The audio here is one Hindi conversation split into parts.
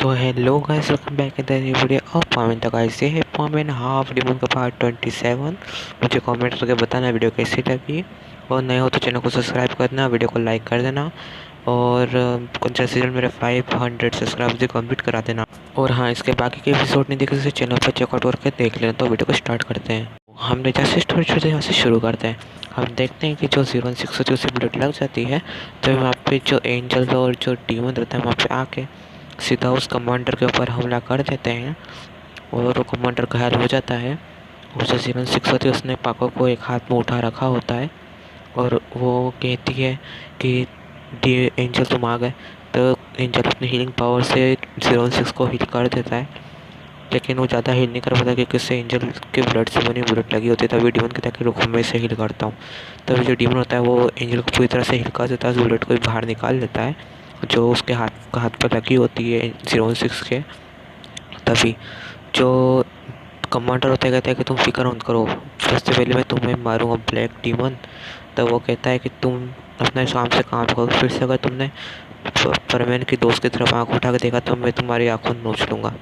तो hello guys, welcome back in the new video of पामिन। तो गाइस, ये है पामिन हाफ डिमोन का पार्ट 27। मुझे कमेंट करके बताना वीडियो कैसी लगी, और नए हो तो चैनल को सब्सक्राइब करना, वीडियो को लाइक कर देना, और कुछ सीजन मेरे 500 सब्सक्राइब भी कंप्लीट करा देना। और हाँ, इसके बाकी के एपिसोड नहीं देखे तो चैनल पर चेकआउट करके देख लेना। तो वीडियो को स्टार्ट करते हैं। हमने जैसे स्टोरी छोड़ते हैं यहाँ से शुरू करते हैं। हम देखते हैं कि जो 016 होती है उसे बुलेट लग जाती है, तो वहाँ पे जो एंजल और जो डीमन रहता है वहाँ पे आके सीधा उस कमांडर के ऊपर हमला कर देते हैं, और वो कमांडर घायल हो जाता है। उसे 016 होती है, उसने पाको को एक हाथ में उठा रखा होता है, और वो कहती है कि डी एंजल तुम आ गए। तो एंजल अपनी हीलिंग पावर से 016 को हील कर देता है, लेकिन वो ज़्यादा हील नहीं कर पाता क्योंकि उससे एंजल के ब्लड से बनी बुलेट लगी होती है। तभी डीमन कहता है कि रुको, मैं इसे हील करता हूँ। तभी जो डीमन होता है वो एंजल को पूरी तरह से हील कर देता है, उस बुलेट को बाहर निकाल देता है जो उसके हाथ पर लगी होती है 016 के। तभी जो कमांडर होता है कहता है कि तुम फिक्र मत करो, सबसे पहले मैं तुम्हें मारूंगा ब्लैक डीमन। तब वो कहता है कि तुम अपने शाम से काम करो, फिर से अगर तुमने परमैन की दोस्त की तरफ आँख उठा के देखा तो मैं तुम्हारी आँखों नोच लूँगा।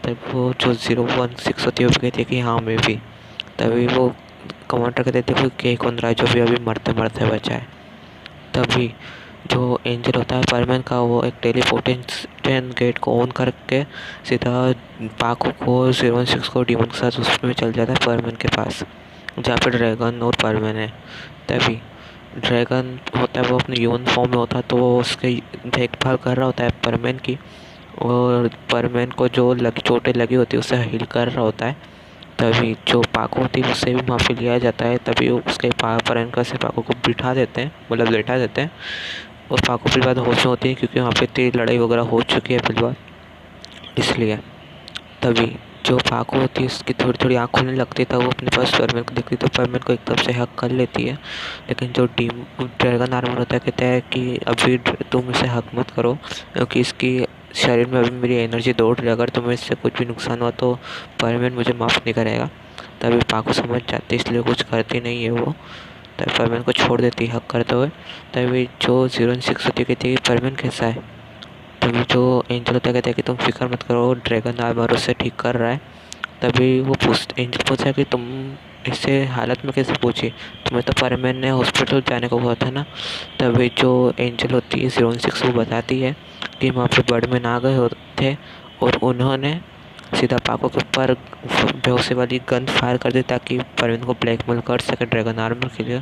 तब वो जो 016 होती है वो कहती है कि हाँ मैं भी। तभी वो कमांडर कहते देखो कि कौन रहा है जो भी अभी मरते मरते बचा है। तभी जो एंजल होता है परमैन का, वो एक टेलीपोर्टेशन गेट को ऑन करके सीधा पाको को 016 को डीमन के साथ उसमें चल जाता है परमैन के पास, जहाँ पे ड्रैगन और परमैन है। तभी ड्रैगन होता है वो अपने ह्यूमन फॉर्म में होता है, तो वो उसके देखभाल कर रहा होता है परमैन की, और परमैन को जो चोटें लगी होती है उसे हील कर रहा होता है। तभी जो पाको होती है उससे भी माफ़ी लिया जाता है। तभी उसके परमैन से पाको को बिठा देते हैं, मतलब लेटा देते हैं, और पाको फिर बाद होश में होती है क्योंकि वहाँ पे तेज लड़ाई वगैरह हो चुकी है फिर बाद, इसलिए। तभी जो पाको होती है उसकी थोड़ी थोड़ी आँख खुलने लगती है, तब वो अपने पास परमैन को देखती है तो परमैन को एकदम से हक कर लेती है। लेकिन जो ड्रैगन आर्मर होता है कहता है कि अभी तुम इसे हक मत करो, क्योंकि इसकी शरीर में अभी मेरी एनर्जी दौड़ रही है, अगर तुम्हें इससे कुछ भी नुकसान हुआ तो परमैन मुझे माफ़ नहीं करेगा। तभी पाको समझ जाती है, इसलिए कुछ करती नहीं है वो। तभी परमैन को छोड़ देती है हक करते हुए। तभी जो 016 होती कहती है कि परमैन कैसा है। तभी जो एंजल होता है कहता है कि तुम फिक्र मत करो, ड्रैगन आर्मर उससे ठीक कर रहा है। तभी वो एंजल पूछा कि तुम इसे हालत में कैसे पहुंची, तुम्हें तो परमैन ने हॉस्पिटल जाने को हुआ था ना। तभी जो एंजल होती है 016 वो बताती है कि वहाँ पे बर्डमैन आ गए थे, और उन्होंने सीधा पाको के ऊपर बेहोशी वाली गन फायर कर दी ताकि परवीन को ब्लैकमेल कर सके ड्रैगन आर्मर के लिए।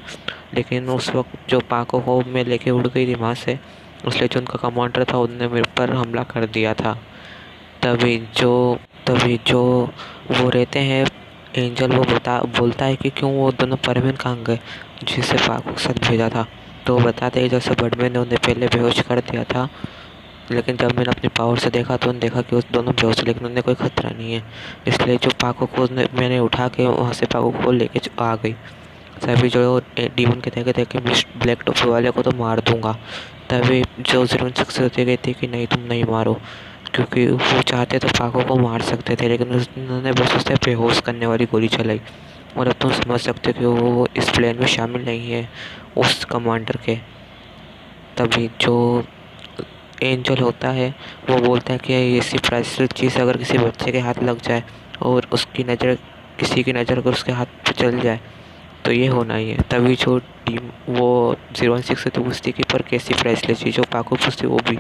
लेकिन उस वक्त जो पाको को मैं लेके उड़ गई थी वहाँ से, इसलिए जो उनका कमांडर था उनने मेरे पर हमला कर दिया था। तभी जो तभी जो वो रहते हैं एंजल, वो बोलता है कि क्यों वो दोनों परवीन कहाँ गए जिसे पाको के साथ भेजा था। तो वो बताते हैं जैसे बर्डमैन ने उन्हें पहले बेहोश कर दिया था, लेकिन जब मैंने अपनी पावर से देखा तो उन्होंने देखा कि उस दोनों बेहोश, लेकिन उन्हें कोई खतरा नहीं है। इसलिए जो पाको को मैंने उठा के वहाँ से पाको को लेके आ गई। तभी जो डीमन कहते थे कि मैं ब्लैक टोपी वाले को तो मार दूंगा। तभी जो 016 होती कहती कि नहीं तुम नहीं मारो, क्योंकि वो चाहते तो पाको को मार सकते थे, लेकिन उन्होंने बस उसे बेहोश करने वाली गोली चलाई। और अब तुम समझ सकते हो कि वो इस प्लान में शामिल नहीं है उस कमांडर के। तभी जो एंजल होता है वो बोलता है कि ऐसी प्राइसलेस चीज़ अगर किसी बच्चे के हाथ लग जाए और उसकी नज़र किसी की नज़र अगर उसके हाथ पे चल जाए तो ये होना ही है। तभी जो टीम वो 016 से तो पूछती कि पर कैसी प्राइसलेस चीज़, जो पाको पूछती वो भी।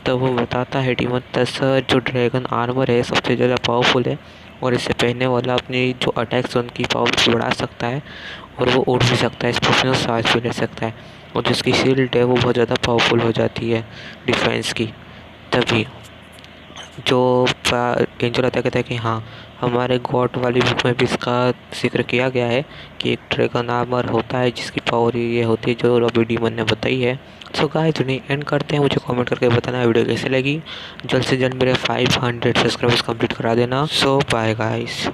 तब वो बताता है डीमन सर जो ड्रैगन आर्मर है सबसे ज़्यादा पावरफुल है, और इसे पहनने वाला अपनी जो अटैक जोन की पावर बढ़ा सकता है, और वो उड़ भी सकता है, इसमें सांस भी ले सकता है, और जिसकी शील्ड है वो बहुत ज़्यादा पावरफुल हो जाती है डिफेंस की। तभी जो एंजल आता है कहता है कि हाँ, हमारे गॉड वाली बुक में भी इसका जिक्र किया गया है कि एक ड्रैगन आर्मर होता है जिसकी पावर ये होती है जो रॉबी डीमन ने बताई है। सो गाइस, उन्हें एंड करते हैं, मुझे कमेंट करके बताना वीडियो कैसे लगी। जल्द से जल्द मेरे 500 सब्सक्राइबर्स कंप्लीट करा देना। सो बाय गाइस।